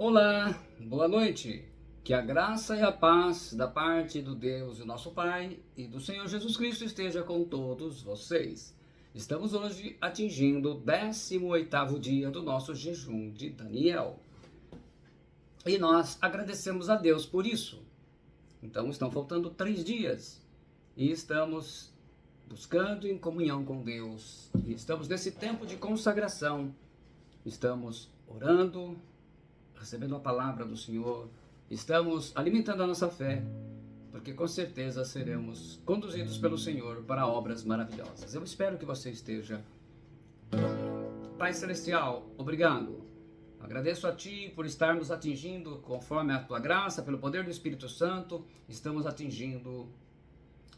Olá, boa noite. Que a graça e a paz da parte do Deus, o nosso Pai, e do Senhor Jesus Cristo esteja com todos vocês. Estamos hoje atingindo o 18º dia do nosso jejum de Daniel. E nós agradecemos a Deus por isso. Então estão faltando 3 dias e estamos buscando em comunhão com Deus. E estamos nesse tempo de consagração. Estamos orando, recebendo a palavra do Senhor, estamos alimentando a nossa fé, porque com certeza seremos conduzidos pelo Senhor para obras maravilhosas. Eu espero que você esteja. Pai Celestial, obrigado. Agradeço a Ti por estarmos atingindo, conforme a Tua graça, pelo poder do Espírito Santo, estamos atingindo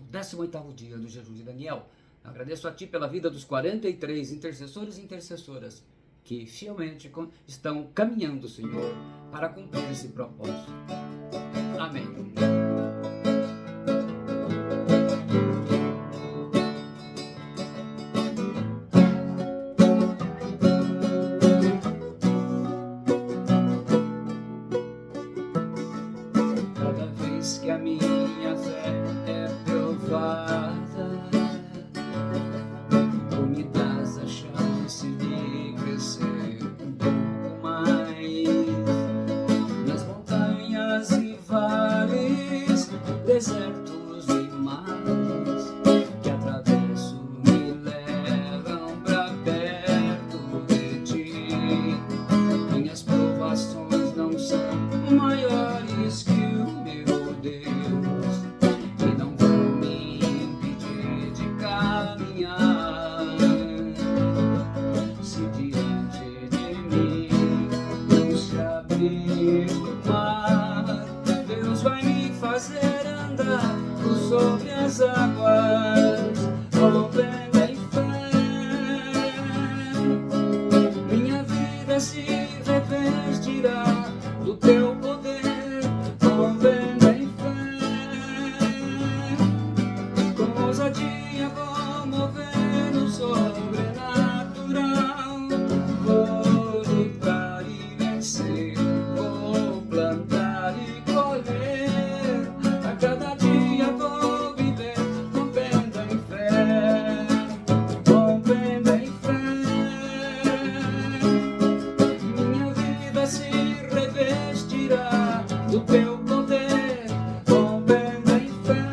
o 18º dia do jejum de Daniel. Agradeço a Ti pela vida dos 43 intercessores e intercessoras que fielmente estão caminhando, Senhor, para cumprir esse propósito. Amém. Cada vez que a minha fé é provada, Tu me dás a chance de crescer um pouco mais nas montanhas e vales, desertos e mares que atravesso me levam pra perto de Ti. Minhas provações não são maiores que o meu Deus e não vão me impedir de caminhar. Se diante de mim não se abrir o mar, Deus vai me fazer andar por sobre as águas, rompendo em fé. Minha vida se revestirá do Teu poder, rompendo em fé. Com ousadia vou mover no sobrenatural. Vou lutar e vencer, vou plantar e colher. A cada dia vou viver rompendo em fé, rompendo em fé. Minha vida se revestirá do Teu poder, rompendo em fé.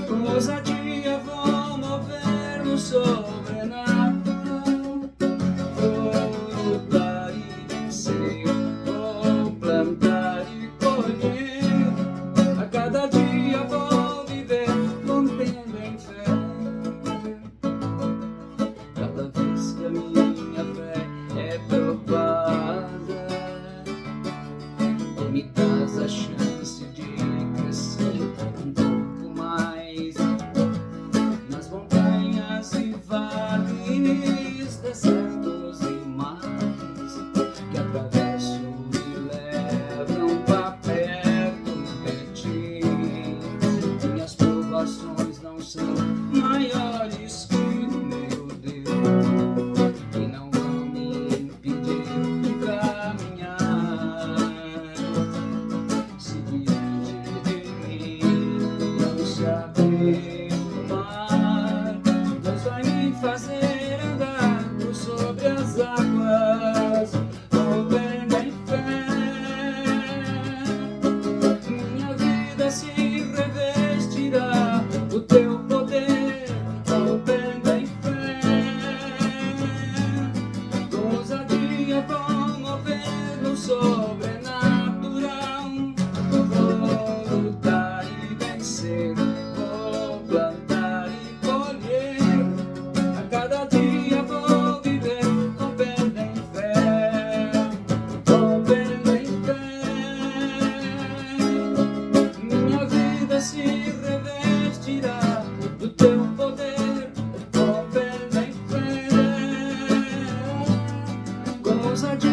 Com ousadia vou mover no sobrenatural. Vou lutar e vencer, vou plantar e colher. A cada dia vou viver rompendo em fé. Cada vez que a minha fé é provada, Tu me dás a chance de crescer um pouco mais nas montanhas e vales, desertos e mares que atravesso e levam pra perto de Ti. Minhas provações não são maiores que o meu Deus e não vão me impedir de caminhar. Se diante de mim não se abrir o mar, Deus vai me fazer andar por sobre as águas, rompendo em fé. Minha vida se revestirá do Teu poder, rompendo em fé. Com ousadia vou mover no sobrenatural. Vou lutar e vencer, vou plantar e colher. A cada dia vou viver rompendo em fé, rompendo em fé. Minha vida se revestirá do Teu poder, rompendo em fé. Com ousadia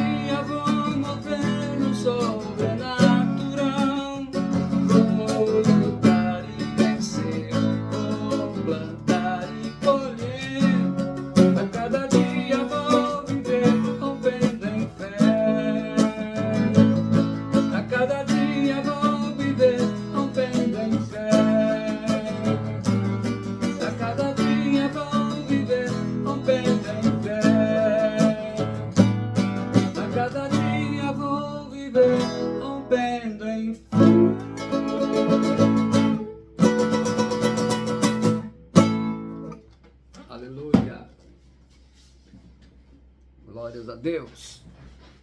Deus.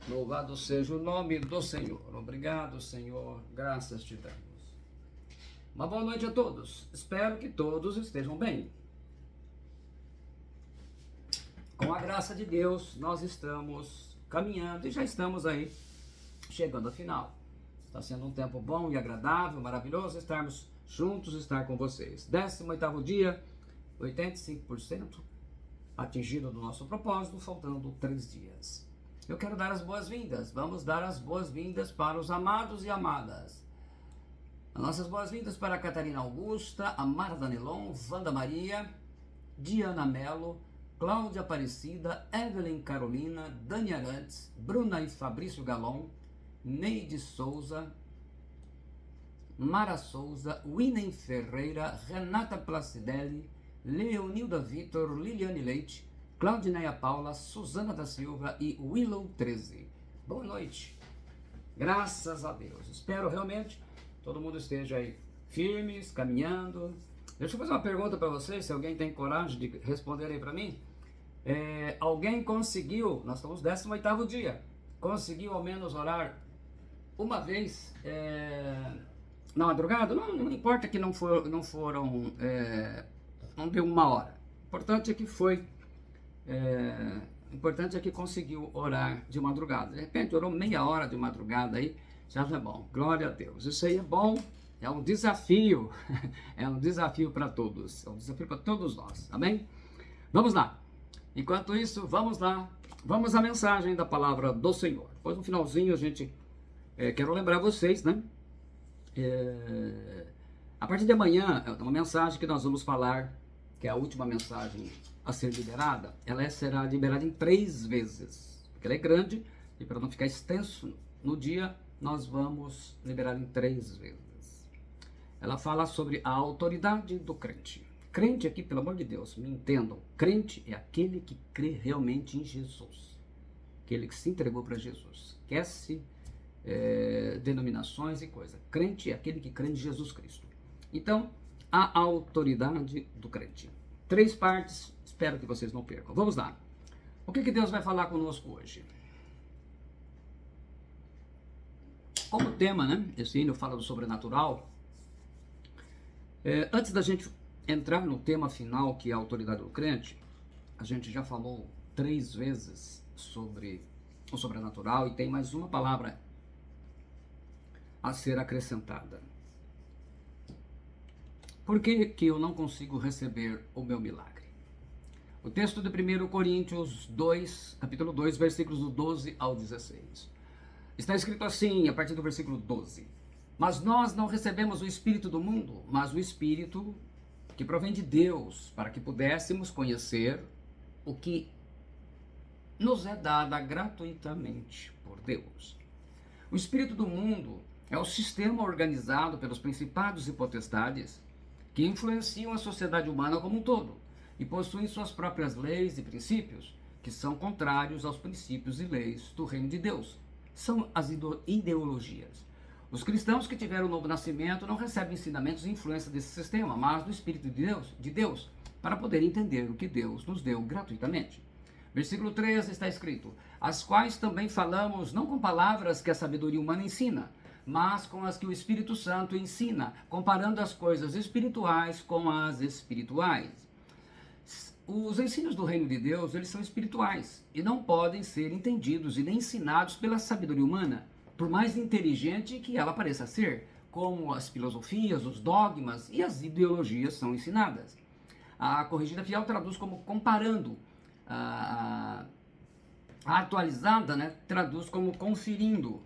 Louvado seja o nome do Senhor. Obrigado, Senhor. Graças te damos. Uma boa noite a todos. Espero que todos estejam bem. Com a graça de Deus, nós estamos caminhando e já estamos aí chegando ao final. Está sendo um tempo bom e agradável, maravilhoso estarmos juntos, estar com vocês. 18º dia, 85% atingido do nosso propósito, faltando 3 dias. Eu quero dar as boas-vindas. Vamos dar as boas-vindas para os amados e amadas. As nossas boas-vindas para a Catarina Augusta, a Mara Danelon, Wanda Maria, Diana Mello, Cláudia Aparecida, Evelyn Carolina, Dani Arantes, Bruna e Fabrício Galon, Neide Souza, Mara Souza, Winen Ferreira, Renata Placidelli, Leonilda Vitor, Liliane Leite, Claudineia Paula, Suzana da Silva e Willow 13. Boa noite. Graças a Deus. Espero realmente todo mundo esteja aí firmes, caminhando. Deixa eu fazer uma pergunta para vocês, se alguém tem coragem de responder aí para mim. Alguém conseguiu, nós estamos no 18º dia, conseguiu ao menos orar uma vez na madrugada? Não importa que não deu 1 hora. O importante é que importante é que conseguiu orar de madrugada. De repente orou meia hora de madrugada aí, já é bom. Glória a Deus. Isso aí é bom, é um desafio. É um desafio para todos. É um desafio para todos nós. Amém? Vamos lá. Enquanto isso, vamos lá. Vamos à mensagem da palavra do Senhor. Depois no finalzinho a gente quero lembrar vocês, né? A partir de amanhã, é uma mensagem que nós vamos falar, que é a última mensagem a ser liberada. Ela será liberada em 3 vezes, porque ela é grande e para não ficar extenso no dia, nós vamos liberar em 3 vezes. Ela fala sobre a autoridade do crente. Crente aqui, pelo amor de Deus, me entendam, crente é aquele que crê realmente em Jesus, aquele que se entregou para Jesus, esquece denominações e coisa. Crente é aquele que crê em Jesus Cristo. Então, a autoridade do crente. 3 partes, espero que vocês não percam. Vamos lá. O que Deus vai falar conosco hoje? Como tema, né? Esse hino fala do sobrenatural. Antes da gente entrar no tema final, que é a autoridade do crente, a gente já falou 3 vezes sobre o sobrenatural e tem mais uma palavra a ser acrescentada. Por que eu não consigo receber o meu milagre? O texto de 1 Coríntios 2, capítulo 2, versículos do 12 ao 16. Está escrito assim, a partir do versículo 12. Mas nós não recebemos o Espírito do mundo, mas o Espírito que provém de Deus, para que pudéssemos conhecer o que nos é dado gratuitamente por Deus. O Espírito do mundo é o sistema organizado pelos principados e potestades que influenciam a sociedade humana como um todo e possuem suas próprias leis e princípios que são contrários aos princípios e leis do reino de Deus. São as ideologias. Os cristãos que tiveram o novo nascimento não recebem ensinamentos e influência desse sistema, mas do Espírito de Deus, para poder entender o que Deus nos deu gratuitamente. Versículo 13 está escrito: as quais também falamos não com palavras que a sabedoria humana ensina, mas com as que o Espírito Santo ensina, comparando as coisas espirituais com as espirituais. Os ensinos do reino de Deus, eles são espirituais e não podem ser entendidos e nem ensinados pela sabedoria humana, por mais inteligente que ela pareça ser, como as filosofias, os dogmas e as ideologias são ensinadas. A Corrigida Fiel traduz como comparando, a atualizada, né, traduz como conferindo.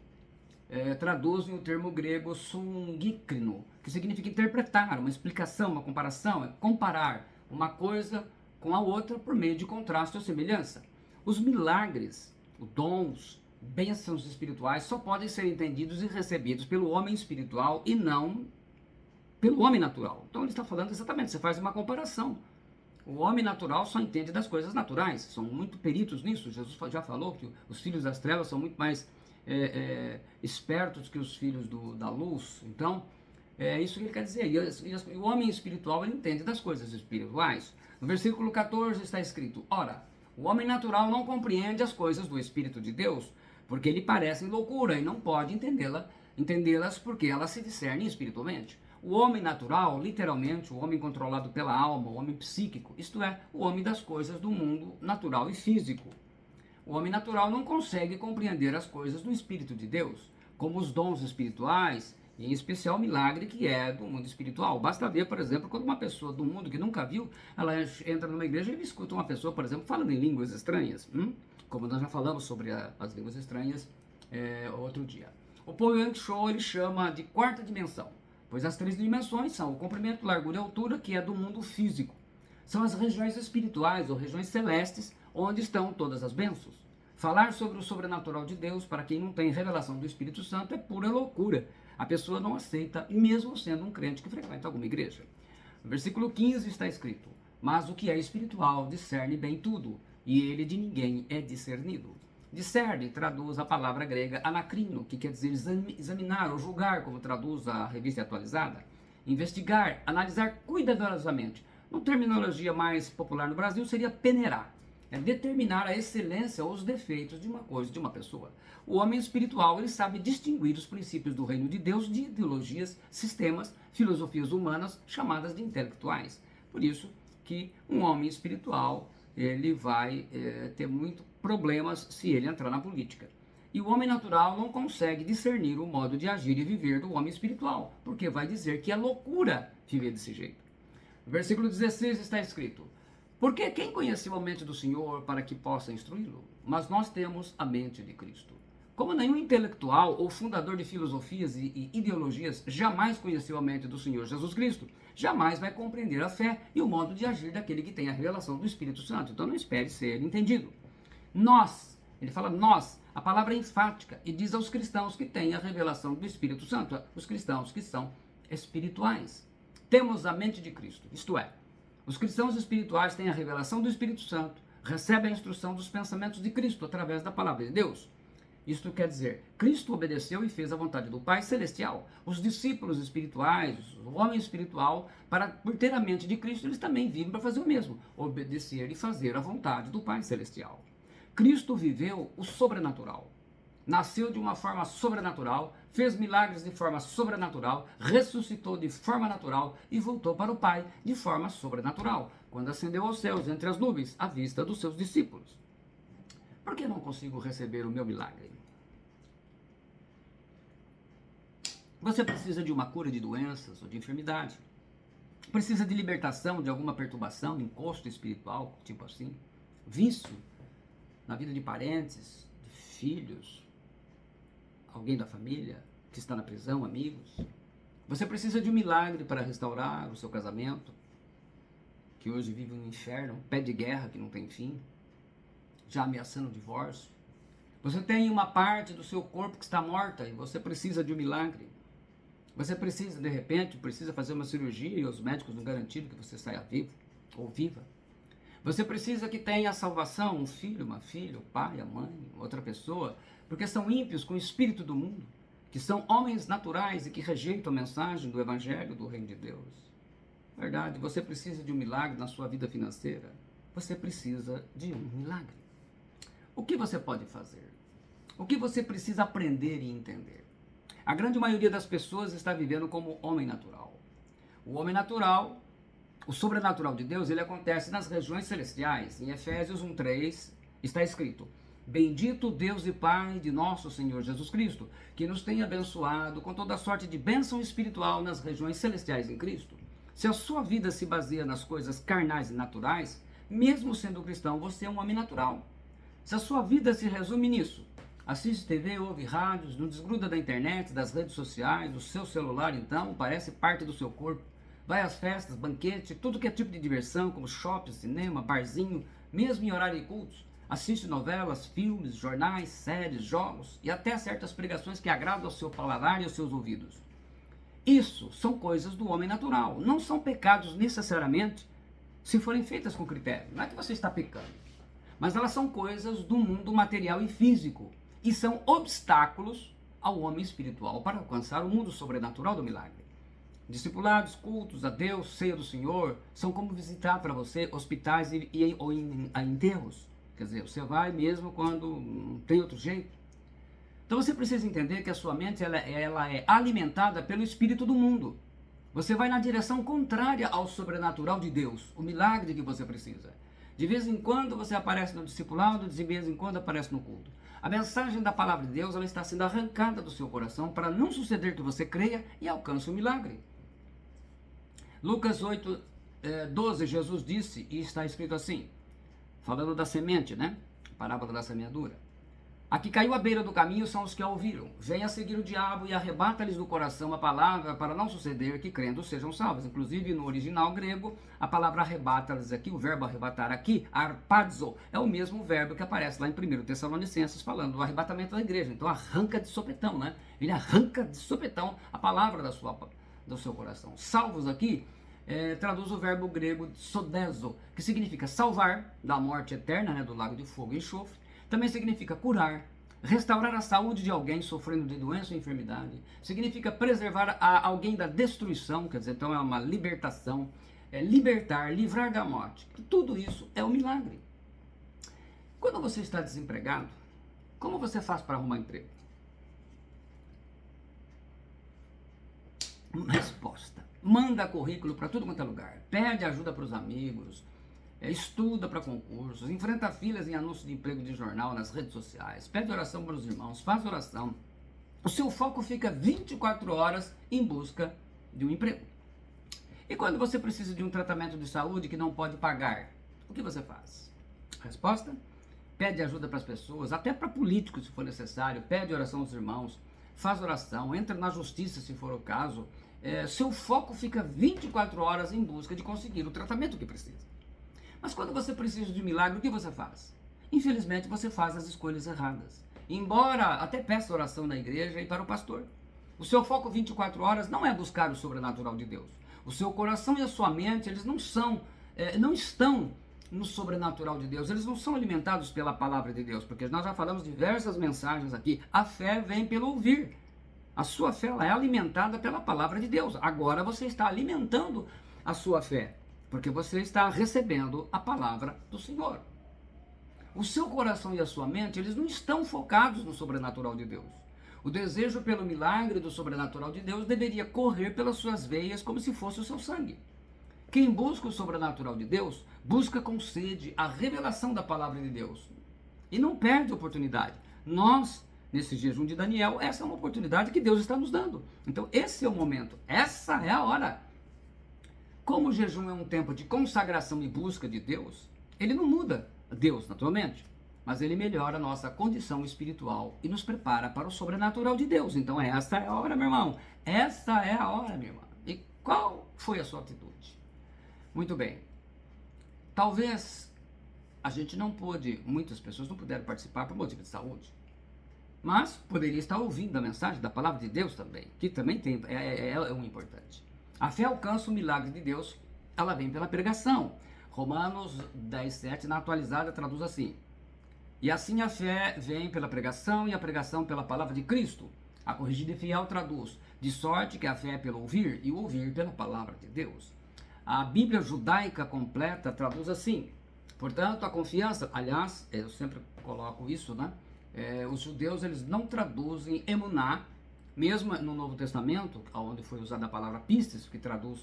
Traduzem o termo grego sungikrino, que significa interpretar, uma explicação, uma comparação, é comparar uma coisa com a outra por meio de contraste ou semelhança. Os milagres, os dons, bênçãos espirituais só podem ser entendidos e recebidos pelo homem espiritual e não pelo homem natural. Então ele está falando exatamente, você faz uma comparação. O homem natural só entende das coisas naturais, são muito peritos nisso. Jesus já falou que os filhos das trevas são muito mais espertos que os filhos da luz. Então, é isso que ele quer dizer. E o homem espiritual, ele entende das coisas espirituais. No versículo 14 está escrito: ora, O homem natural não compreende as coisas do Espírito de Deus, porque lhe parecem loucura e não pode entendê-las porque elas se discernem espiritualmente. O homem natural, literalmente, o homem controlado pela alma, o homem psíquico, isto é, o homem das coisas do mundo natural e físico. O homem natural não consegue compreender as coisas do Espírito de Deus, como os dons espirituais, e em especial o milagre que é do mundo espiritual. Basta ver, por exemplo, quando uma pessoa do mundo que nunca viu, ela entra numa igreja e escuta uma pessoa, por exemplo, falando em línguas estranhas, como nós já falamos sobre as línguas estranhas outro dia. O Paul Young Cho ele chama de quarta dimensão, pois as três dimensões são o comprimento, largura e altura, que é do mundo físico. São as regiões espirituais ou regiões celestes, onde estão todas as bênçãos. Falar sobre o sobrenatural de Deus para quem não tem revelação do Espírito Santo é pura loucura. A pessoa não aceita, mesmo sendo um crente que frequenta alguma igreja. No versículo 15 está escrito: mas o que é espiritual discerne bem tudo, e ele de ninguém é discernido. Discerne traduz a palavra grega anacrino, que quer dizer examinar ou julgar, como traduz a revista atualizada. Investigar, analisar cuidadosamente. Uma terminologia mais popular no Brasil seria peneirar. É determinar a excelência ou os defeitos de uma coisa, de uma pessoa. O homem espiritual, ele sabe distinguir os princípios do reino de Deus de ideologias, sistemas, filosofias humanas chamadas de intelectuais. Por isso que um homem espiritual, ele vai ter muitos problemas se ele entrar na política. E o homem natural não consegue discernir o modo de agir e viver do homem espiritual, porque vai dizer que é loucura viver desse jeito. No versículo 16 está escrito: porque quem conheceu a mente do Senhor para que possa instruí-lo? Mas nós temos a mente de Cristo. Como nenhum intelectual ou fundador de filosofias e ideologias jamais conheceu a mente do Senhor Jesus Cristo, jamais vai compreender a fé e o modo de agir daquele que tem a revelação do Espírito Santo. Então não espere ser entendido. Nós, ele fala nós, a palavra é enfática e diz aos cristãos que têm a revelação do Espírito Santo, os cristãos que são espirituais. Temos a mente de Cristo, isto é, os cristãos espirituais têm a revelação do Espírito Santo, recebem a instrução dos pensamentos de Cristo através da palavra de Deus. Isto quer dizer, Cristo obedeceu e fez a vontade do Pai Celestial. Os discípulos espirituais, o homem espiritual, por ter a mente de Cristo, eles também vivem para fazer o mesmo, obedecer e fazer a vontade do Pai Celestial. Cristo viveu o sobrenatural. Nasceu de uma forma sobrenatural, fez milagres de forma sobrenatural, ressuscitou de forma natural e voltou para o Pai de forma sobrenatural, quando ascendeu aos céus entre as nuvens, à vista dos seus discípulos. Por que não consigo receber o meu milagre? Você precisa de uma cura de doenças ou de enfermidade. Precisa de libertação de alguma perturbação, encosto espiritual, tipo assim. Vício na vida de parentes, de filhos, alguém da família que está na prisão, amigos. Você precisa de um milagre para restaurar o seu casamento, que hoje vive um inferno, um pé de guerra que não tem fim, já ameaçando o divórcio. Você tem uma parte do seu corpo que está morta e você precisa de um milagre. Você precisa, de repente, fazer uma cirurgia e os médicos não garantiram que você saia vivo ou viva. Você precisa que tenha a salvação, um filho, uma filha, o pai, a mãe, outra pessoa, porque são ímpios com o espírito do mundo, que são homens naturais e que rejeitam a mensagem do Evangelho do Reino de Deus. Verdade, você precisa de um milagre na sua vida financeira. Você precisa de um milagre. O que você pode fazer? O que você precisa aprender e entender? A grande maioria das pessoas está vivendo como homem natural. O homem natural, o sobrenatural de Deus, ele acontece nas regiões celestiais. Em Efésios 1:3 está escrito: bendito Deus e Pai de nosso Senhor Jesus Cristo, que nos tem abençoado com toda sorte de bênção espiritual nas regiões celestiais em Cristo. Se a sua vida se baseia nas coisas carnais e naturais, mesmo sendo cristão, você é um homem natural. Se a sua vida se resume nisso, assiste TV, ouve rádios, não desgruda da internet, das redes sociais, do seu celular, então, parece parte do seu corpo. Vai às festas, banquete, tudo que é tipo de diversão, como shopping, cinema, barzinho, mesmo em horário de cultos. Assiste novelas, filmes, jornais, séries, jogos e até certas pregações que agradam ao seu paladar e aos seus ouvidos. Isso são coisas do homem natural, não são pecados necessariamente se forem feitas com critério. Não é que você está pecando, mas elas são coisas do mundo material e físico e são obstáculos ao homem espiritual para alcançar o mundo sobrenatural do milagre. Discipulados, cultos a Deus, ceia do Senhor, são como visitar para você hospitais ou enterros. Quer dizer, você vai mesmo quando não tem outro jeito. Então você precisa entender que a sua mente ela é alimentada pelo espírito do mundo. Você vai na direção contrária ao sobrenatural de Deus, o milagre que você precisa. De vez em quando você aparece no discipulado, de vez em quando aparece no culto. A mensagem da palavra de Deus ela está sendo arrancada do seu coração para não suceder que você creia e alcance o milagre. Lucas 8, 12, Jesus disse, e está escrito assim, falando da semente, né? Parábola da semeadura. A que caiu à beira do caminho são os que a ouviram. Venha seguir o diabo e arrebata-lhes do coração a palavra para não suceder que crendo sejam salvos. Inclusive no original grego, a palavra arrebata-lhes aqui, o verbo arrebatar aqui, arpadzo, é o mesmo verbo que aparece lá em 1 Tessalonicenses falando do arrebatamento da igreja. Então arranca de sopetão, né? Ele arranca de sopetão a palavra do seu coração. Salvos aqui, traduz o verbo grego sodezo, que significa salvar da morte eterna, né, do lago de fogo e enxofre. Também significa curar, restaurar a saúde de alguém sofrendo de doença ou enfermidade. Significa preservar alguém da destruição, quer dizer, então é uma libertação, libertar, livrar da morte. Tudo isso é um milagre. Quando você está desempregado, como você faz para arrumar emprego? Resposta. Manda currículo para tudo quanto é lugar. Pede ajuda para os amigos. Estuda para concursos, enfrenta filas em anúncios de emprego de jornal nas redes sociais, pede oração para os irmãos, faz oração. O seu foco fica 24 horas em busca de um emprego. E quando você precisa de um tratamento de saúde que não pode pagar, o que você faz? Resposta? Pede ajuda para as pessoas, até para políticos se for necessário, pede oração aos irmãos, faz oração, entra na justiça se for o caso. Seu foco fica 24 horas em busca de conseguir o tratamento que precisa. Mas quando você precisa de um milagre, o que você faz? Infelizmente, você faz as escolhas erradas. Embora até peça oração na igreja e para o pastor. O seu foco 24 horas não é buscar o sobrenatural de Deus. O seu coração e a sua mente, eles não estão no sobrenatural de Deus. Eles não são alimentados pela palavra de Deus. Porque nós já falamos diversas mensagens aqui. A fé vem pelo ouvir. A sua fé ela é alimentada pela palavra de Deus. Agora você está alimentando a sua fé. Porque você está recebendo a palavra do Senhor. O seu coração e a sua mente, eles não estão focados no sobrenatural de Deus. O desejo pelo milagre do sobrenatural de Deus deveria correr pelas suas veias como se fosse o seu sangue. Quem busca o sobrenatural de Deus, busca com sede a revelação da palavra de Deus. E não perde a oportunidade. Nós, nesse jejum de Daniel, essa é uma oportunidade que Deus está nos dando. Então esse é o momento, essa é a hora. Como o jejum é um tempo de consagração e busca de Deus, ele não muda Deus, naturalmente, mas ele melhora a nossa condição espiritual e nos prepara para o sobrenatural de Deus. Então essa é a hora, meu irmão. Essa é a hora, minha irmã. E qual foi a sua atitude? Muito bem. Talvez a gente não pôde, muitas pessoas não puderam participar por motivo de saúde, mas poderia estar ouvindo a mensagem da palavra de Deus também, que também é um importante. A fé alcança o milagre de Deus, ela vem pela pregação. Romanos 10:7 na atualizada traduz assim: e assim a fé vem pela pregação e a pregação pela palavra de Cristo. A corrigida e fiel traduz: de sorte que a fé é pelo ouvir e o ouvir pela palavra de Deus. A Bíblia judaica completa traduz assim: portanto a confiança, aliás, eu sempre coloco isso, né? Os judeus eles não traduzem emuná. Mesmo no Novo Testamento, onde foi usada a palavra pistes, que traduz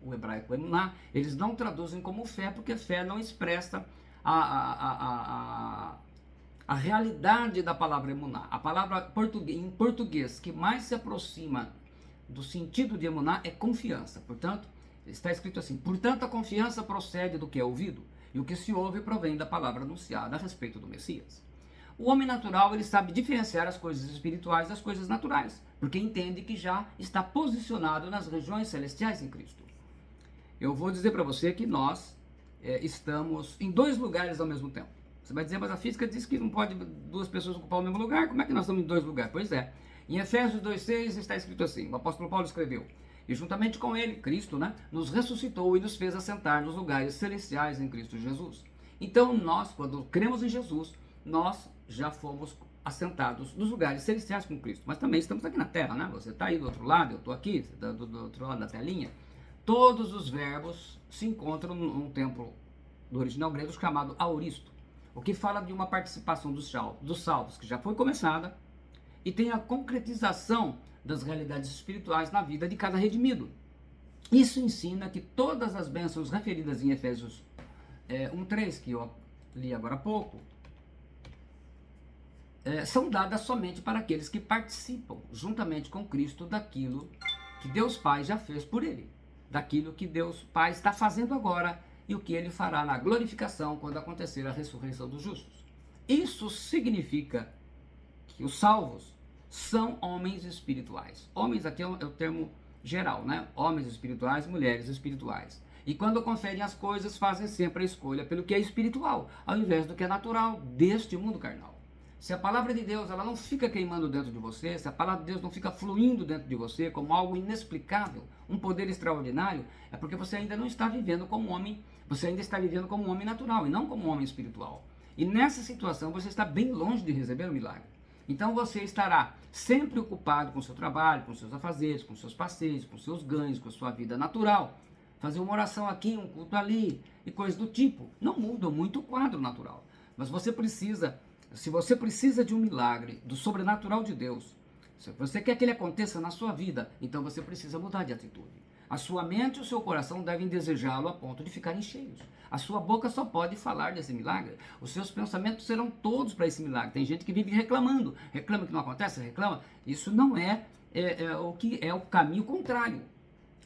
o hebraico emuná, eles não traduzem como fé, porque fé não expressa a realidade da palavra emuná. A palavra em português que mais se aproxima do sentido de emuná é confiança. Portanto, está escrito assim: portanto a confiança procede do que é ouvido, e o que se ouve provém da palavra anunciada a respeito do Messias. O homem natural, ele sabe diferenciar as coisas espirituais das coisas naturais, porque entende que já está posicionado nas regiões celestiais em Cristo. Eu vou dizer para você que nós estamos em dois lugares ao mesmo tempo. Você vai dizer, mas a física diz que não pode duas pessoas ocupar o mesmo lugar, como é que nós estamos em dois lugares? Pois é, em Efésios 2:6 está escrito assim, o apóstolo Paulo escreveu: e juntamente com ele, Cristo, né, nos ressuscitou e nos fez assentar nos lugares celestiais em Cristo Jesus. Então nós, quando cremos em Jesus, nós já fomos assentados nos lugares celestiais com Cristo, mas também estamos aqui na terra, né? Você está aí do outro lado, eu estou aqui, do outro lado da telinha. Todos os verbos se encontram num templo do original grego chamado aoristo. o que fala de uma participação dos salvos que já foi começada e tem a concretização das realidades espirituais na vida de cada redimido. Isso ensina que todas as bênçãos referidas em Efésios 1:3, que eu li agora há pouco, são dadas somente para aqueles que participam, juntamente com Cristo, daquilo que Deus Pai já fez por ele, daquilo que Deus Pai está fazendo agora e o que ele fará na glorificação quando acontecer a ressurreição dos justos. Isso significa que os salvos são homens espirituais. Homens aqui é o termo geral, né? Homens espirituais, mulheres espirituais. E quando conferem as coisas, fazem sempre a escolha pelo que é espiritual, ao invés do que é natural deste mundo carnal. Se a palavra de Deus ela não fica queimando dentro de você, se a palavra de Deus não fica fluindo dentro de você como algo inexplicável, um poder extraordinário, é porque você ainda não está vivendo como homem, você ainda está vivendo como um homem natural e não como um homem espiritual. E nessa situação você está bem longe de receber o milagre. Então você estará sempre ocupado com o seu trabalho, com os seus afazeres, com os seus passeios, com os seus ganhos, com a sua vida natural. Fazer uma oração aqui, um culto ali e coisas do tipo. Não muda muito o quadro natural. Mas você precisa, se você precisa de um milagre, do sobrenatural de Deus, se você quer que ele aconteça na sua vida, então você precisa mudar de atitude. A sua mente e o seu coração devem desejá-lo a ponto de ficarem cheios. A sua boca só pode falar desse milagre. Os seus pensamentos serão todos para esse milagre. Tem gente que vive reclamando. Reclama que não acontece, reclama. Isso não é o que é o caminho contrário.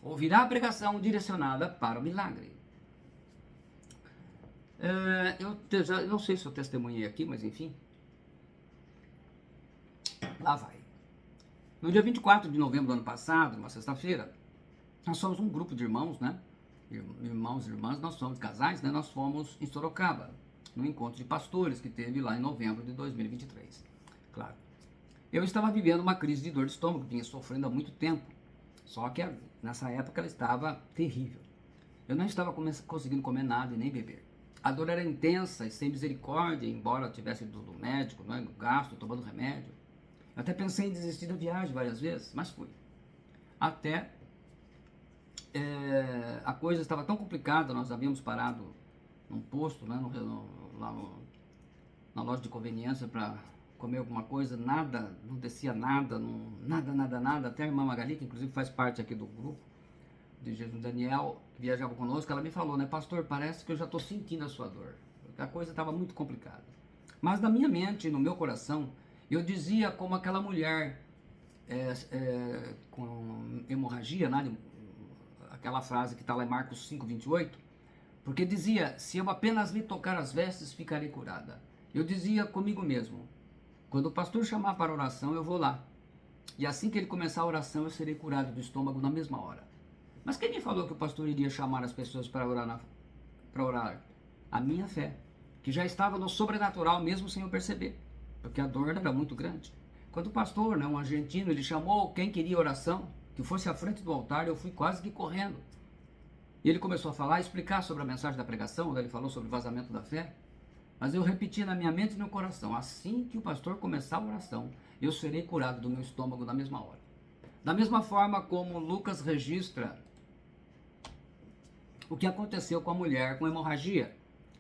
Ouvirá a pregação direcionada para o milagre. Eu não sei se eu testemunhei aqui, mas enfim. Lá vai. No dia 24 de novembro do ano passado, uma sexta-feira, nós somos um grupo de irmãos, né? Irmãos e irmãs, nós somos casais, né? Nós fomos em Sorocaba, no encontro de pastores que teve lá em novembro de 2023. Claro. Eu estava vivendo uma crise de dor de estômago, vinha sofrendo há muito tempo. Só que nessa época ela estava terrível. Eu não estava conseguindo comer nada e nem beber. A dor era intensa e sem misericórdia, embora eu tivesse ido do médico, né, no gasto, tomando remédio. Eu até pensei em desistir da viagem várias vezes, mas fui. Até a coisa estava tão complicada, nós havíamos parado num posto, né, lá na loja de conveniência para comer alguma coisa, nada, não descia nada, nada. Até a irmã Magali, que inclusive faz parte aqui do grupo, de Jesus Daniel, que viajava conosco, ela me falou, né, pastor, parece que eu já estou sentindo a sua dor. A coisa estava muito complicada. Mas na minha mente, no meu coração, eu dizia como aquela mulher com hemorragia, né, aquela frase que está lá em Marcos 5:28, porque dizia, se eu apenas lhe tocar as vestes, ficarei curada. Eu dizia comigo mesmo, quando o pastor chamar para oração, eu vou lá. E assim que ele começar a oração, eu serei curado do estômago na mesma hora. Mas quem me falou que o pastor iria chamar as pessoas para orar? A minha fé, que já estava no sobrenatural mesmo sem eu perceber, porque a dor era muito grande. Quando o pastor, né, um argentino, ele chamou quem queria oração, que fosse à frente do altar, eu fui quase que correndo. E ele começou a falar, explicar sobre a mensagem da pregação, ele falou sobre o vazamento da fé. Mas eu repeti na minha mente e no coração, assim que o pastor começar a oração, eu serei curado do meu estômago na mesma hora. Da mesma forma como Lucas registra o que aconteceu com a mulher com hemorragia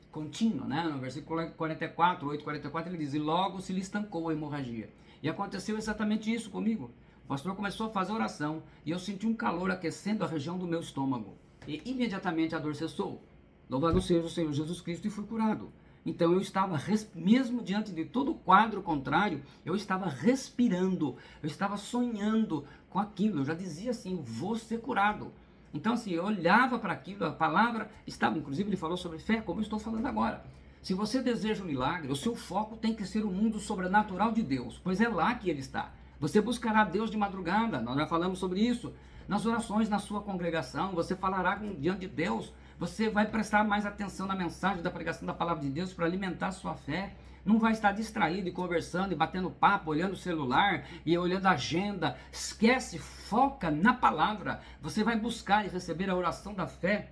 contínua, né? No versículo 8:44, ele diz, e logo se lhe estancou a hemorragia. E aconteceu exatamente isso comigo. O pastor começou a fazer oração e eu senti um calor aquecendo a região do meu estômago. E imediatamente a dor cessou. Louvado seja o Senhor Jesus Cristo, e fui curado. Então eu estava, mesmo diante de todo o quadro contrário, eu estava respirando, eu estava sonhando com aquilo. Eu já dizia assim, vou ser curado. Então assim, eu olhava para aquilo, a palavra estava, inclusive ele falou sobre fé, como eu estou falando agora. Se você deseja um milagre, o seu foco tem que ser o mundo sobrenatural de Deus, pois é lá que ele está. Você buscará Deus de madrugada, nós já falamos sobre isso. Nas orações, na sua congregação, você falará diante de Deus. Você vai prestar mais atenção na mensagem da pregação da palavra de Deus para alimentar a sua fé. Não vai estar distraído e conversando e batendo papo, olhando o celular e olhando a agenda. Esquece, foca na palavra. Você vai buscar e receber a oração da fé.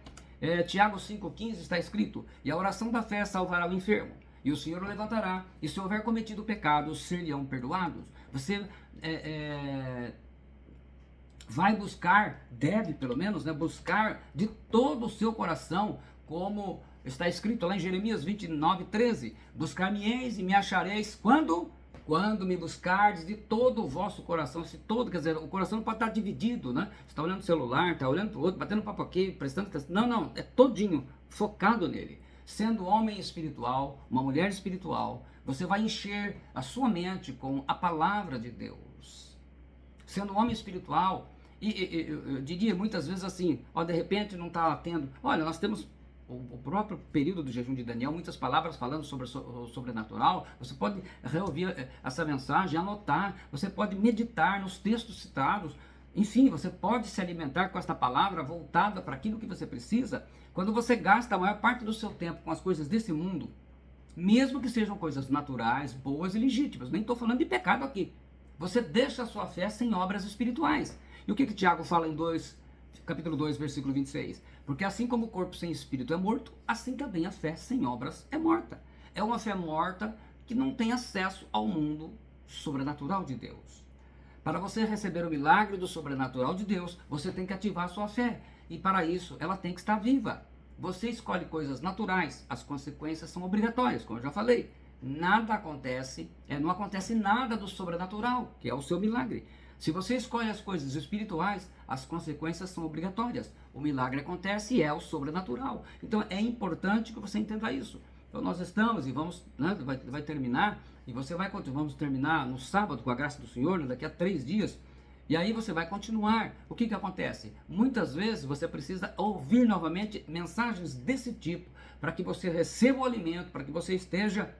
Tiago 5,15 está escrito, e a oração da fé salvará o enfermo, e o Senhor o levantará, e se houver cometido pecados, ser-lhe-ão perdoados. Você vai buscar, deve pelo menos, né, buscar de todo o seu coração, como Está escrito lá em Jeremias 29:13, buscar-me-eis e me achareis quando? Quando me buscardes de todo o vosso coração. Se todo, quer dizer, o coração não pode estar dividido, né? Você está olhando o celular, está olhando para o outro, batendo papo aqui, prestando atenção. Não, não, é todinho, focado nele. Sendo homem espiritual, uma mulher espiritual, você vai encher a sua mente com a palavra de Deus. Sendo homem espiritual, eu diria muitas vezes assim, ó, de repente não está tendo. Olha, nós temos o próprio período do jejum de Daniel, muitas palavras falando sobre o sobrenatural. Você pode reouvir essa mensagem, anotar, você pode meditar nos textos citados. Enfim, você pode se alimentar com esta palavra voltada para aquilo que você precisa. Quando você gasta a maior parte do seu tempo com as coisas desse mundo, mesmo que sejam coisas naturais, boas e legítimas, nem estou falando de pecado aqui, você deixa a sua fé sem obras espirituais. E o que Tiago fala em capítulo 2, versículo 26? Porque assim como o corpo sem espírito é morto, assim também a fé sem obras é morta. É uma fé morta que não tem acesso ao mundo sobrenatural de Deus. Para você receber o milagre do sobrenatural de Deus, você tem que ativar a sua fé. E para isso, ela tem que estar viva. Você escolhe coisas naturais, as consequências são obrigatórias, como eu já falei. Nada acontece, não acontece nada do sobrenatural, que é o seu milagre. Se você escolhe as coisas espirituais, as consequências são obrigatórias. O milagre acontece e é o sobrenatural. Então é importante que você entenda isso. Então nós estamos e vamos, né, vai terminar, e você vai continuar, vamos terminar no sábado com a graça do Senhor, daqui a 3 dias, e aí você vai continuar. O que acontece? Muitas vezes você precisa ouvir novamente mensagens desse tipo, para que você receba o alimento, para que você esteja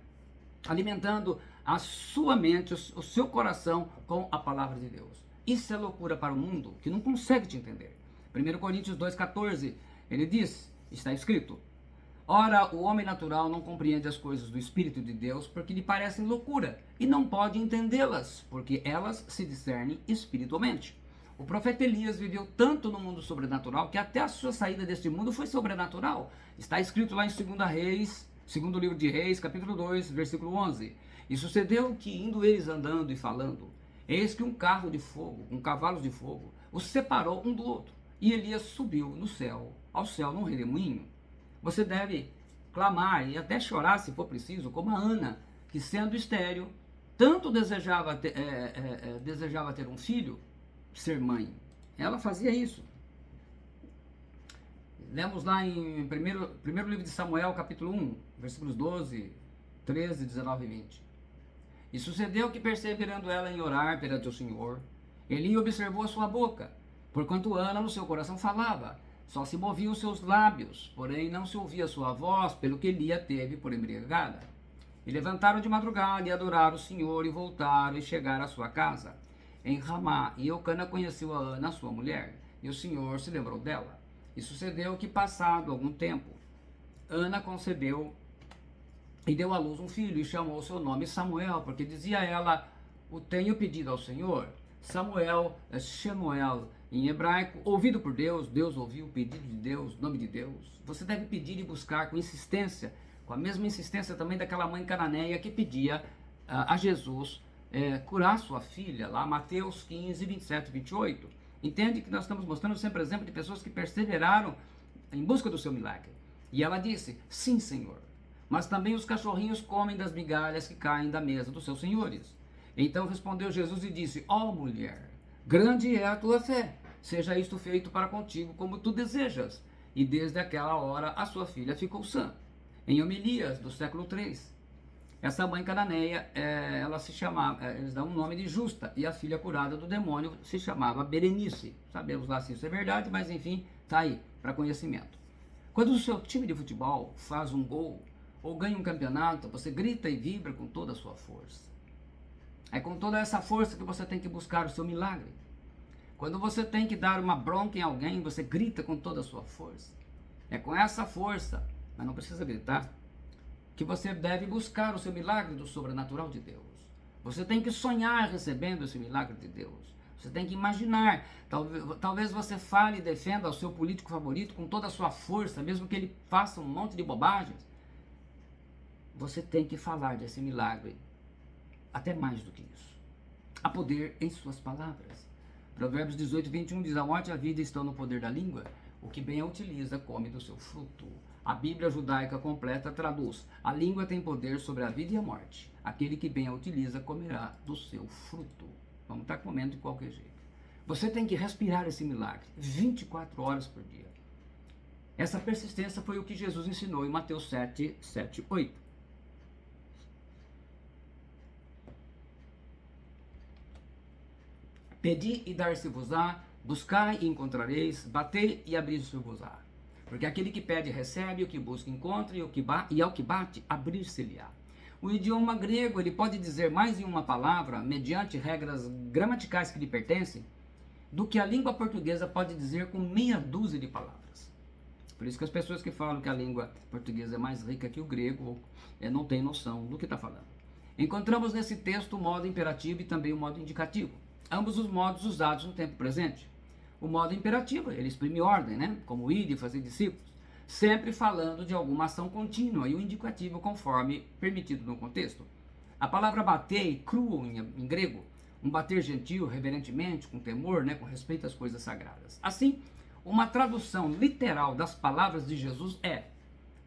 alimentando a sua mente, o seu coração com a palavra de Deus. Isso é loucura para o mundo que não consegue te entender. 1 Coríntios 2,14, ele diz, está escrito: ora, o homem natural não compreende as coisas do Espírito de Deus porque lhe parecem loucura e não pode entendê-las, porque elas se discernem espiritualmente. O profeta Elias viveu tanto no mundo sobrenatural que até a sua saída deste mundo foi sobrenatural. Está escrito lá em 2 Reis, segundo livro de Reis, capítulo 2, versículo 11. E sucedeu que, indo eles andando e falando, eis que um carro de fogo, um cavalo de fogo, os separou um do outro. E Elias subiu no céu, ao céu num redemoinho. Você deve clamar e até chorar, se for preciso, como a Ana, que sendo estéril, tanto desejava ter um filho, ser mãe. Ela fazia isso. Lemos lá em primeiro livro de Samuel, capítulo 1, versículos 12, 13, 19 e 20. E sucedeu que, perseverando ela em orar perante o Senhor, Eli observou a sua boca, porquanto Ana no seu coração falava, só se moviam os seus lábios, porém não se ouvia a sua voz, pelo que Eli a teve por embriagada. E levantaram de madrugada e adoraram o Senhor, e voltaram e chegaram à sua casa, em Ramá, e Eucana conheceu a Ana, sua mulher, e o Senhor se lembrou dela. E sucedeu que, passado algum tempo, Ana concebeu e deu à luz um filho, e chamou o seu nome Samuel, porque dizia ela, o tenho pedido ao Senhor. Samuel é Shemuel em hebraico, ouvido por Deus, Deus ouviu o pedido de Deus, nome de Deus. Você deve pedir e buscar com insistência, com a mesma insistência também daquela mãe cananeia que pedia a Jesus curar sua filha, lá Mateus 15, 27 e 28. Entende que nós estamos mostrando sempre exemplo de pessoas que perseveraram em busca do seu milagre. E ela disse, sim, Senhor, mas também os cachorrinhos comem das migalhas que caem da mesa dos seus senhores. Então respondeu Jesus e disse, ó mulher, grande é a tua fé, seja isto feito para contigo como tu desejas. E desde aquela hora a sua filha ficou sã. Em Homilias, do século 3. Essa mãe cananeia, ela se chamava, eles dão o nome de Justa, e a filha curada do demônio se chamava Berenice. Sabemos lá se isso é verdade, mas enfim, está aí, para conhecimento. Quando o seu time de futebol faz um gol, ou ganha um campeonato, você grita e vibra com toda a sua força. É com toda essa força que você tem que buscar o seu milagre. Quando você tem que dar uma bronca em alguém, você grita com toda a sua força. É com essa força, mas não precisa gritar, que você deve buscar o seu milagre do sobrenatural de Deus. Você tem que sonhar recebendo esse milagre de Deus. Você tem que imaginar. Talvez você fale e defenda o seu político favorito com toda a sua força, mesmo que ele faça um monte de bobagens. Você tem que falar desse milagre, até mais do que isso. Há poder em suas palavras. Provérbios 18, 21 diz, a morte e a vida estão no poder da língua. O que bem a utiliza, come do seu fruto. A Bíblia judaica completa traduz: a língua tem poder sobre a vida e a morte. Aquele que bem a utiliza comerá do seu fruto. Vamos estar comendo de qualquer jeito. Você tem que respirar esse milagre 24 horas por dia. Essa persistência foi o que Jesus ensinou em Mateus 7, 7, 8. Pedi e dar-se-vos-á, buscai e encontrareis, batei e abrir-se-vos-á. Porque aquele que pede recebe, o que busca encontra, e ao que bate, abrir-se-lhe-á. O idioma grego, ele pode dizer mais em uma palavra, mediante regras gramaticais que lhe pertencem, do que a língua portuguesa pode dizer com meia dúzia de palavras. Por isso que as pessoas que falam que a língua portuguesa é mais rica que o grego, não têm noção do que está falando. Encontramos nesse texto o modo imperativo e também o modo indicativo. Ambos os modos usados no tempo presente. O modo imperativo, ele exprime ordem, né? Como ir e fazer discípulos, sempre falando de alguma ação contínua, e o indicativo conforme permitido no contexto. A palavra bater, cruo em grego, um bater gentil, reverentemente, com temor, né? Com respeito às coisas sagradas. Assim, uma tradução literal das palavras de Jesus é,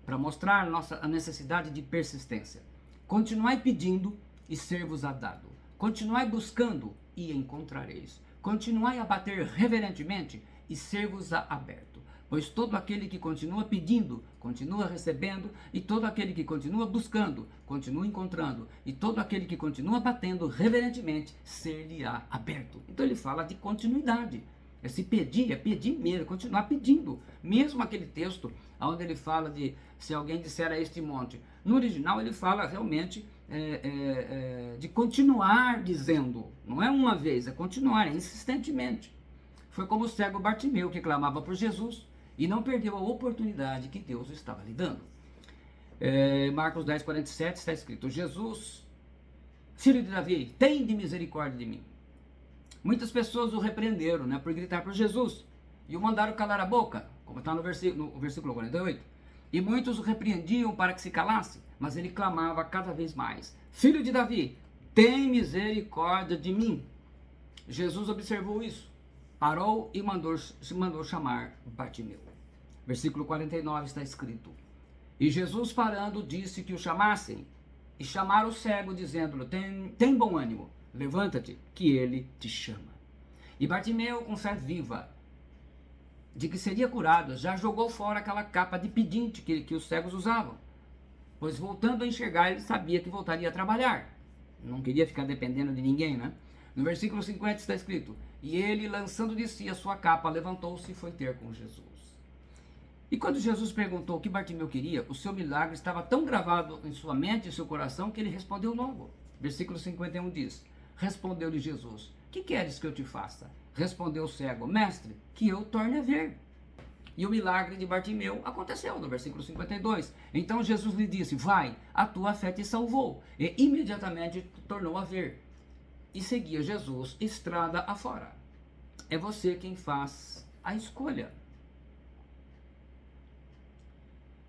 para mostrar a necessidade de persistência: continuai pedindo e ser-vos-á dado. Continuai buscando e encontrareis. Continuai a bater reverentemente e ser-vos-á aberto. Pois todo aquele que continua pedindo, continua recebendo, e todo aquele que continua buscando, continua encontrando, e todo aquele que continua batendo reverentemente, ser-lhe-á aberto. Então ele fala de continuidade. Esse pedir é pedir mesmo, continuar pedindo. Mesmo aquele texto onde ele fala de se alguém disser a este monte, no original ele fala realmente de continuar dizendo. Não é uma vez, é continuar, é insistentemente. Foi como o cego Bartimeu, que clamava por Jesus e não perdeu a oportunidade que Deus estava lhe dando. Marcos 10, 47 está escrito: Jesus, filho de Davi, tem de misericórdia de mim. Muitas pessoas o repreenderam, né, por gritar por Jesus e o mandaram calar a boca, como está no versículo 48. E muitos o repreendiam para que se calasse, mas ele clamava cada vez mais: Filho de Davi, tem misericórdia de mim. Jesus observou isso, parou e mandou chamar Bartimeu. Versículo 49 está escrito: E Jesus, parando, disse que o chamassem, e chamaram o cego, dizendo-lhe: tem bom ânimo, levanta-te, que ele te chama. E Bartimeu, com fé viva de que seria curado, já jogou fora aquela capa de pedinte que os cegos usavam, pois voltando a enxergar, ele sabia que voltaria a trabalhar. Não queria ficar dependendo de ninguém, né? No versículo 50 está escrito: E ele, lançando de si a sua capa, levantou-se e foi ter com Jesus. E quando Jesus perguntou o que Bartimeu queria, o seu milagre estava tão gravado em sua mente e seu coração que ele respondeu logo. Versículo 51 diz: Respondeu-lhe Jesus: Que queres que eu te faça? Respondeu o cego: Mestre, que eu torne a ver. E o milagre de Bartimeu aconteceu, no versículo 52. Então Jesus lhe disse: Vai, a tua fé te salvou. E imediatamente tornou a ver. E seguia Jesus estrada afora. É você quem faz a escolha.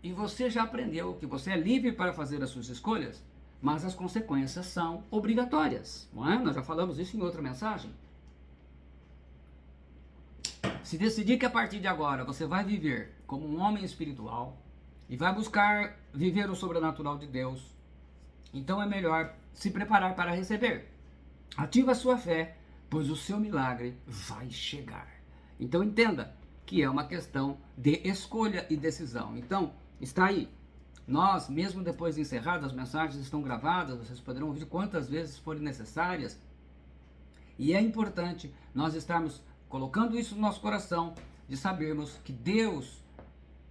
E você já aprendeu que você é livre para fazer as suas escolhas, mas as consequências são obrigatórias, não é? Nós já falamos isso em outra mensagem. Se decidir que a partir de agora você vai viver como um homem espiritual e vai buscar viver o sobrenatural de Deus, então é melhor se preparar para receber. Ativa a sua fé, pois o seu milagre vai chegar. Então entenda que é uma questão de escolha e decisão. Então, está aí. Nós, mesmo depois de encerradas, as mensagens estão gravadas, vocês poderão ouvir quantas vezes forem necessárias. E é importante nós estarmos colocando isso no nosso coração, de sabermos que Deus,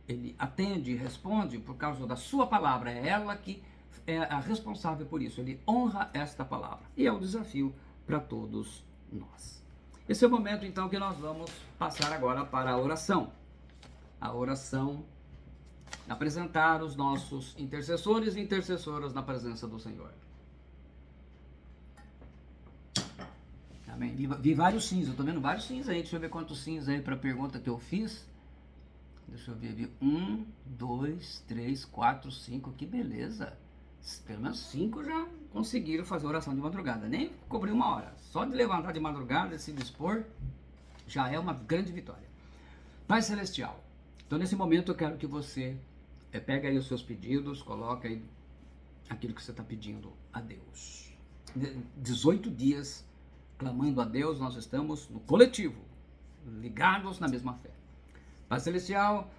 Ele atende e responde por causa da sua palavra. É ela que é a responsável por isso. Ele honra esta palavra. E é o desafio para todos nós. Esse é o momento, então, que nós vamos passar agora para a oração. A oração, apresentar os nossos intercessores e intercessoras na presença do Senhor. Amém. Vi vários sims, eu estou vendo vários sims aí. Deixa eu ver quantos sims aí para a pergunta que eu fiz. Deixa eu ver. 1, 2, 3, 4, 5. Que beleza. Pelo menos 5 já conseguiram fazer oração de madrugada. Nem cobrir 1 hora. Só de levantar de madrugada e se dispor já é uma grande vitória. Pai Celestial, então nesse momento eu quero que você pegue aí os seus pedidos, coloque aí aquilo que você está pedindo a Deus. 18 dias clamando a Deus, nós estamos no coletivo, ligados na mesma fé. Pai Celestial,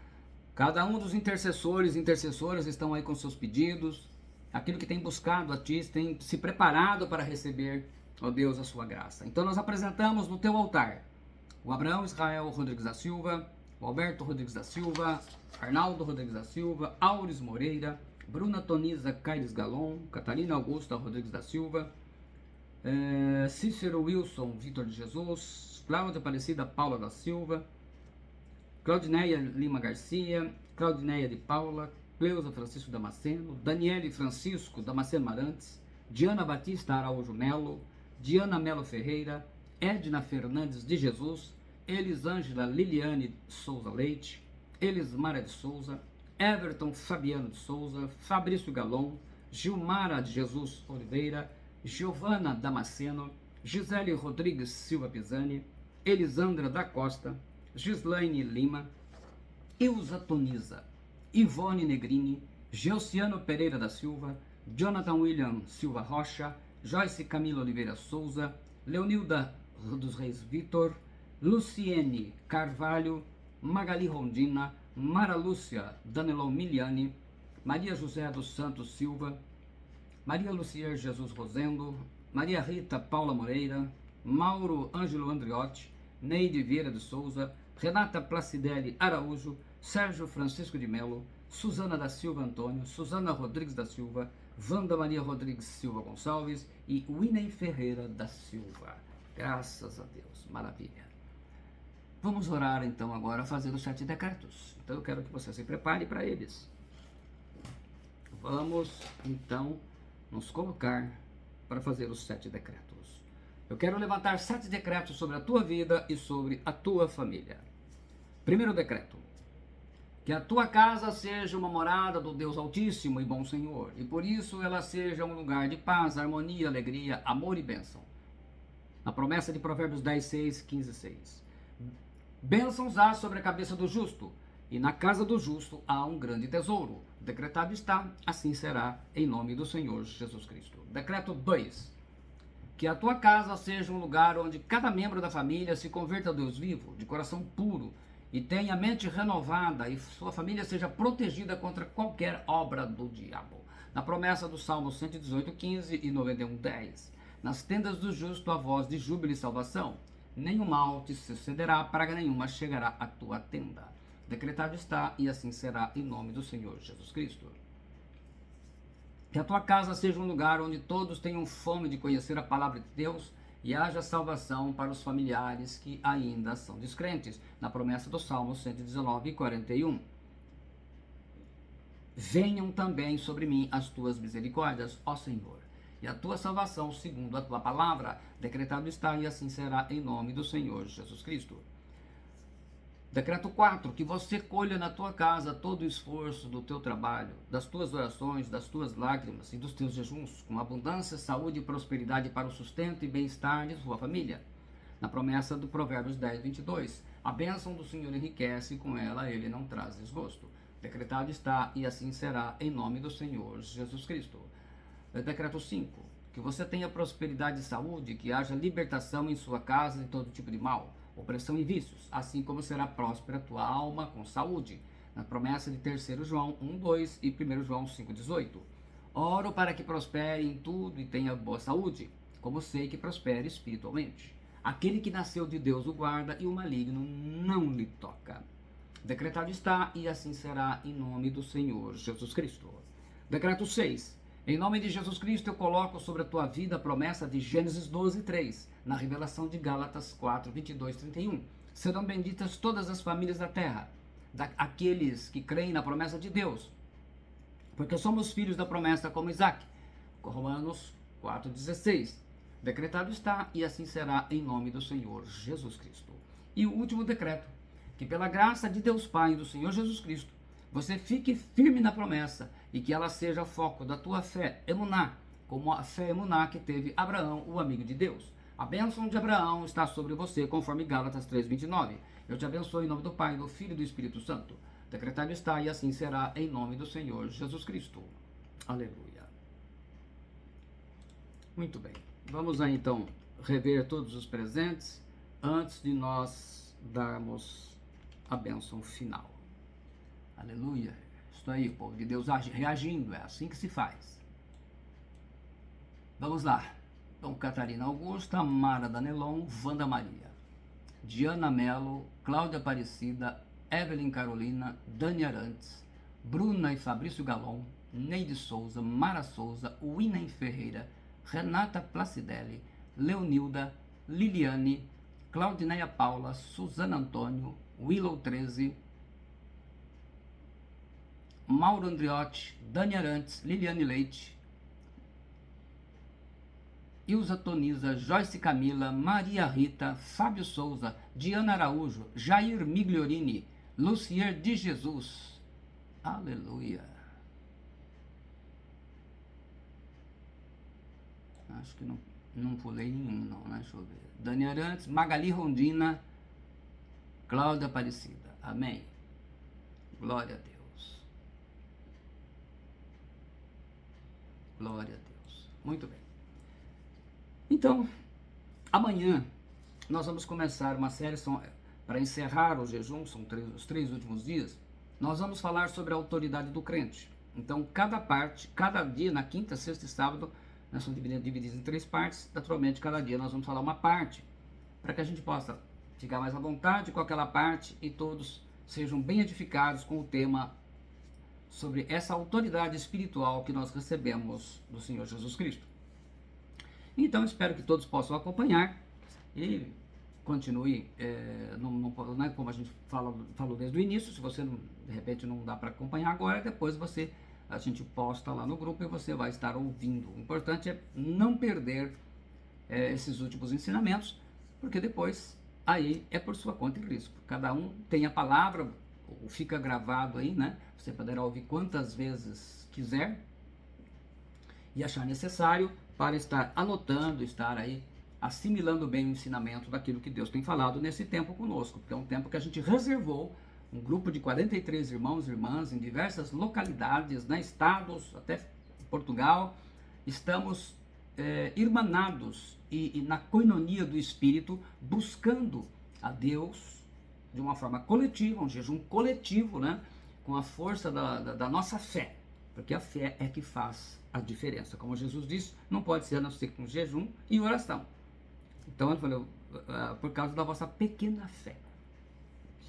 cada um dos intercessores e intercessoras estão aí com seus pedidos, aquilo que tem buscado a Ti, tem se preparado para receber, ó Deus, a sua graça. Então nós apresentamos no Teu altar o Abraão Israel Rodrigues da Silva, o Alberto Rodrigues da Silva, Arnaldo Rodrigues da Silva, Auris Moreira, Bruna Toniza Caires Galon, Catarina Augusta Rodrigues da Silva, Cícero Wilson Vitor de Jesus, Cláudia Aparecida Paula da Silva, Claudineia Lima Garcia, Claudineia de Paula, Cleusa Francisco Damasceno, Daniele Francisco Damasceno Marantes, Diana Batista Araújo Melo, Diana Melo Ferreira, Edna Fernandes de Jesus, Elisângela Liliane Souza Leite, Elismara de Souza, Everton Fabiano de Souza, Fabrício Galon, Gilmara de Jesus Oliveira, Giovana Damasceno, Gisele Rodrigues Silva Pisani, Elisandra da Costa, Gislaine Lima, Ilza Toniza, Ivone Negrini, Gelciano Pereira da Silva, Jonathan William Silva Rocha, Joyce Camila Oliveira Souza, Leonilda dos Reis Vitor, Luciene Carvalho, Magali Rondina, Mara Lúcia Danelon Miliani, Maria José dos Santos Silva, Maria Lucier Jesus Rosendo, Maria Rita Paula Moreira, Mauro Ângelo Andriotti, Neide Vieira de Souza, Renata Placidelli Araújo, Sérgio Francisco de Melo, Suzana da Silva Antônio, Suzana Rodrigues da Silva, Wanda Maria Rodrigues Silva Gonçalves e Winnie Ferreira da Silva. Graças a Deus, maravilha. Vamos orar então agora, fazer os 7 decretos. Então eu quero que você se prepare para eles. Vamos então nos colocar para fazer os 7 decretos. Eu quero levantar 7 decretos sobre a tua vida e sobre a tua família. Primeiro decreto: que a tua casa seja uma morada do Deus Altíssimo e Bom Senhor, e por isso ela seja um lugar de paz, harmonia, alegria, amor e bênção. A promessa de Provérbios 10, 6, 15, 6. Bênçãos há sobre a cabeça do justo, e na casa do justo há um grande tesouro. Decretado está, assim será, em nome do Senhor Jesus Cristo. Decreto 2. Que a tua casa seja um lugar onde cada membro da família se converta a Deus vivo, de coração puro, e tenha a mente renovada, e sua família seja protegida contra qualquer obra do diabo. Na promessa do Salmo 118, 15 e 91, 10. Nas tendas do justo a voz de júbilo e salvação. Nenhum mal te sucederá, praga nenhuma chegará à tua tenda. Decretado está, e assim será, em nome do Senhor Jesus Cristo. Que a tua casa seja um lugar onde todos tenham fome de conhecer a palavra de Deus e haja salvação para os familiares que ainda são descrentes. Na promessa do Salmo 119, 41. Venham também sobre mim as tuas misericórdias, ó Senhor, e a tua salvação segundo a tua palavra. Decretado está, e assim será, em nome do Senhor Jesus Cristo. Decreto 4, que você colha na tua casa todo o esforço do teu trabalho, das tuas orações, das tuas lágrimas e dos teus jejuns, com abundância, saúde e prosperidade para o sustento e bem-estar de sua família. Na promessa do Provérbios 10, 22, a bênção do Senhor enriquece e com ela ele não traz desgosto. Decretado está, e assim será, em nome do Senhor Jesus Cristo. Decreto 5, que você tenha prosperidade e saúde, que haja libertação em sua casa de todo tipo de mal, opressão e vícios, assim como será próspera a tua alma com saúde. Na promessa de 3 João 1, 2 e 1 João 5, 18. Oro para que prospere em tudo e tenha boa saúde, como sei que prospere espiritualmente. Aquele que nasceu de Deus o guarda e o maligno não lhe toca. Decretado está, e assim será, em nome do Senhor Jesus Cristo. Decreto 6. Em nome de Jesus Cristo, eu coloco sobre a tua vida a promessa de Gênesis 12, 3, na revelação de Gálatas 4, 22, 31. Serão benditas todas as famílias da terra, aqueles que creem na promessa de Deus, porque somos filhos da promessa como Isaac. Romanos 4, 16. Decretado está, e assim será, em nome do Senhor Jesus Cristo. E o último decreto, que pela graça de Deus Pai e do Senhor Jesus Cristo, você fique firme na promessa e que ela seja foco da tua fé, emuná, como a fé emuná que teve Abraão, o amigo de Deus. A bênção de Abraão está sobre você, conforme Gálatas 3:29. Eu te abençoo em nome do Pai, do Filho e do Espírito Santo. Decretado está e assim será em nome do Senhor Jesus Cristo. Aleluia. Muito bem. Vamos aí então rever todos os presentes antes de nós darmos a bênção final. Aleluia. Isso aí, povo de Deus reagindo, é assim que se faz. Vamos lá. Dom Catarina Augusta, Mara Danelon, Wanda Maria, Diana Melo, Cláudia Aparecida, Evelyn Carolina, Dani Arantes, Bruna e Fabrício Galon, Neide Souza, Mara Souza, Winem Ferreira, Renata Placidelli, Leonilda, Liliane, Claudineia Paula, Suzana Antônio, Willow 13, Mauro Andriotti, Dani Arantes, Liliane Leite, Ilza Toniza, Joyce Camila, Maria Rita, Fábio Souza, Diana Araújo, Jair Migliorini, Lucier de Jesus. Aleluia. Acho que não pulei nenhum, não, né? Deixa eu ver. Dani Arantes, Magali Rondina, Cláudia Aparecida. Amém. Glória a Deus. Glória a Deus. Muito bem. Então, amanhã nós vamos começar uma série, para encerrar o jejum, são os 3 últimos dias, nós vamos falar sobre a autoridade do crente. Então, cada dia, na quinta, sexta e sábado, nós somos divididos em 3 partes, naturalmente, cada dia nós vamos falar uma parte, para que a gente possa ficar mais à vontade com aquela parte e todos sejam bem edificados com o tema sobre essa autoridade espiritual que nós recebemos do Senhor Jesus Cristo. Então, espero que todos possam acompanhar e continue, não é como a gente falou desde o início, se você, de repente, não dá para acompanhar agora, depois a gente posta lá no grupo e você vai estar ouvindo. O importante é não perder esses últimos ensinamentos, porque depois, aí, é por sua conta e risco. Cada um tem a palavra, fica gravado aí, né? Você poderá ouvir quantas vezes quiser e achar necessário, para estar anotando, estar aí assimilando bem o ensinamento daquilo que Deus tem falado nesse tempo conosco, porque é um tempo que a gente reservou, um grupo de 43 irmãos e irmãs em diversas localidades, né, estados, até Portugal, estamos irmanados e na coinonia do Espírito, buscando a Deus de uma forma coletiva, um jejum coletivo, né, com a força da nossa fé, porque a fé é que faz a diferença. Como Jesus disse, não pode ser a não ser com jejum e oração. Então ele falou, por causa da vossa pequena fé.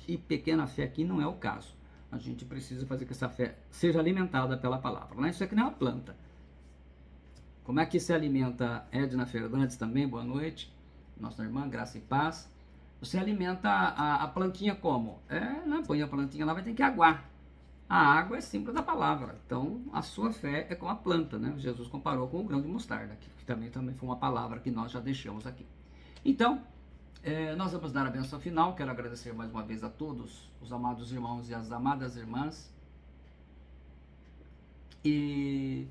E pequena fé aqui não é o caso. A gente precisa fazer que essa fé seja alimentada pela palavra. Né? Isso aqui não é uma planta. Como é que se alimenta Edna Fernandes também? Boa noite. Nossa irmã, graça e paz. Você alimenta a plantinha como? Não põe a plantinha lá, vai ter que aguar. A água é símbolo da palavra, então a sua fé é como a planta, né? Jesus comparou com o grão de mostarda, que também foi uma palavra que nós já deixamos aqui. Então, nós vamos dar a bênção final. Quero agradecer mais uma vez a todos os amados irmãos e as amadas irmãs. E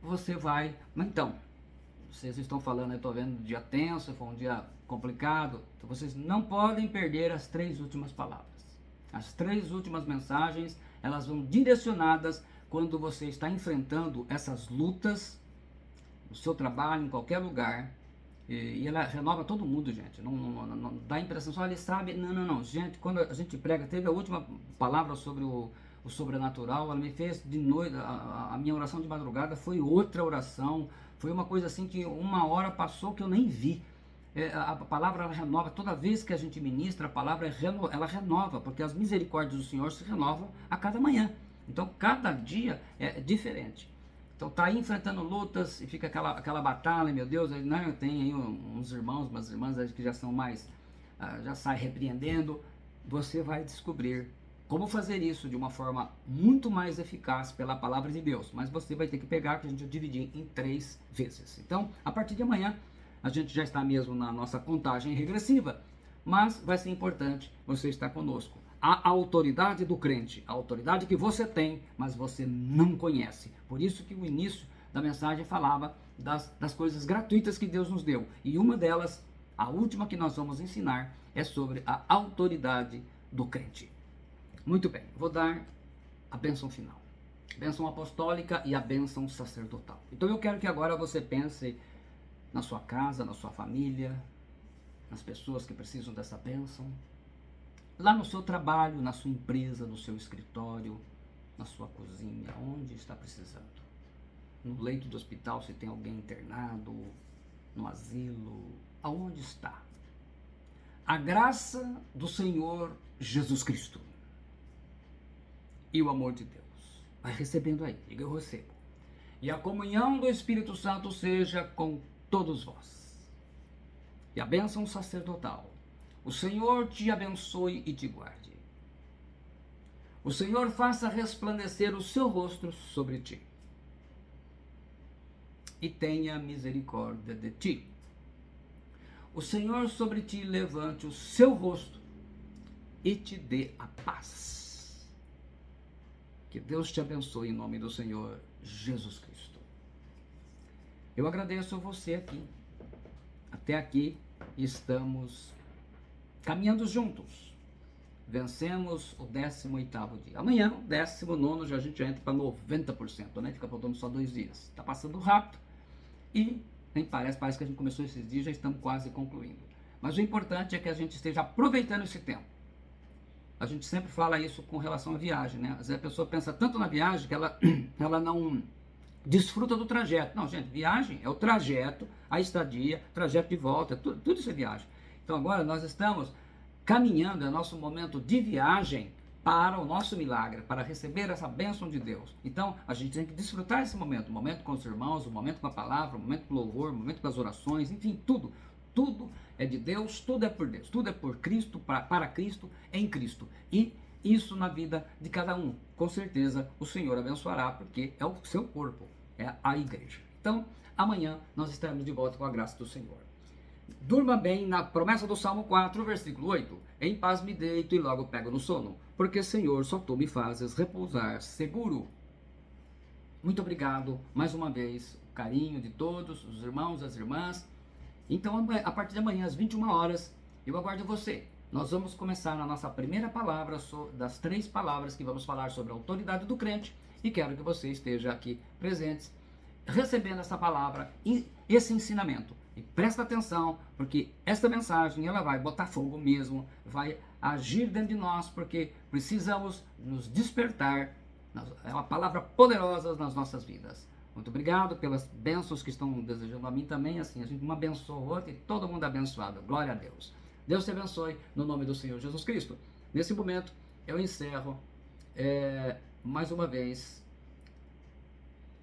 você vai... Então, vocês estão falando, eu estou vendo dia tenso, foi um dia complicado, então vocês não podem perder as 3 últimas palavras. As 3 últimas mensagens, elas vão direcionadas quando você está enfrentando essas lutas no seu trabalho, em qualquer lugar, e ela renova todo mundo, gente. Não dá a impressão só ele sabe. Não. Gente, quando a gente prega, teve a última palavra sobre o sobrenatural, ela me fez de noite, a minha oração de madrugada foi outra oração, foi uma coisa assim que 1 hora passou que eu nem vi. A palavra ela renova, toda vez que a gente ministra a palavra ela renova, porque as misericórdias do Senhor se renovam a cada manhã, então cada dia é diferente. Então tá aí enfrentando lutas e fica aquela batalha, meu Deus, né? Tem aí uns irmãos, umas irmãs que já são mais, já sai repreendendo. Você vai descobrir como fazer isso de uma forma muito mais eficaz pela palavra de Deus, mas você vai ter que pegar, que a gente vai dividir em 3 vezes. Então, a partir de amanhã, a gente já está mesmo na nossa contagem regressiva, mas vai ser importante você estar conosco. A autoridade do crente, a autoridade que você tem, mas você não conhece. Por isso que o início da mensagem falava das coisas gratuitas que Deus nos deu. E uma delas, a última que nós vamos ensinar, é sobre a autoridade do crente. Muito bem, vou dar a bênção final. Bênção apostólica e a bênção sacerdotal. Então eu quero que agora você pense na sua casa, na sua família, nas pessoas que precisam dessa bênção, lá no seu trabalho, na sua empresa, no seu escritório, na sua cozinha, onde está precisando. No leito do hospital, se tem alguém internado, no asilo, aonde está. A graça do Senhor Jesus Cristo e o amor de Deus. Vai recebendo aí, diga eu recebo. E a comunhão do Espírito Santo seja com todos vós. E a bênção sacerdotal. O Senhor te abençoe e te guarde. O Senhor faça resplandecer o seu rosto sobre ti e tenha misericórdia de ti. O Senhor sobre ti levante o seu rosto e te dê a paz. Que Deus te abençoe em nome do Senhor Jesus Cristo. Eu agradeço a você aqui. Até aqui estamos caminhando juntos. Vencemos o 18º dia. Amanhã, o 19º, já a gente já entra para 90%, né? Fica faltando só 2 dias. Está passando rápido e nem parece que a gente começou esses dias, já estamos quase concluindo. Mas o importante é que a gente esteja aproveitando esse tempo. A gente sempre fala isso com relação à viagem, né? Às vezes a pessoa pensa tanto na viagem que ela não desfruta do trajeto. Não, gente, viagem é o trajeto, a estadia, trajeto de volta, tudo isso é viagem. Então agora nós estamos caminhando, é nosso momento de viagem para o nosso milagre, para receber essa bênção de Deus. Então a gente tem que desfrutar esse momento, o momento com os irmãos, o momento com a palavra, o momento com o louvor, o momento com as orações, enfim, tudo é de Deus, tudo é por Deus, tudo é por Cristo, para Cristo, em Cristo. E isso na vida de cada um. Com certeza o Senhor abençoará, porque é o seu corpo, é a igreja. Então, amanhã nós estaremos de volta com a graça do Senhor. Durma bem na promessa do Salmo 4, versículo 8. Em paz me deito e logo pego no sono, porque, Senhor, só tu me fazes repousar seguro. Muito obrigado, mais uma vez, o carinho de todos, os irmãos, as irmãs. Então, a partir de amanhã, às 21 horas, eu aguardo você. Nós vamos começar na nossa primeira palavra, das 3 palavras que vamos falar sobre a autoridade do crente, e quero que você esteja aqui presentes, recebendo essa palavra e esse ensinamento. E presta atenção, porque esta mensagem ela vai botar fogo mesmo, vai agir dentro de nós, porque precisamos nos despertar. É uma palavra poderosa nas nossas vidas. Muito obrigado pelas bênçãos que estão desejando a mim também. Assim, a gente um abençoa o outro e todo mundo abençoado. Glória a Deus. Deus te abençoe no nome do Senhor Jesus Cristo. Nesse momento, eu encerro mais uma vez,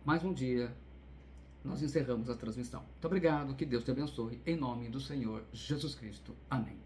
mais um dia. Nós encerramos a transmissão. Muito obrigado, que Deus te abençoe, em nome do Senhor Jesus Cristo. Amém.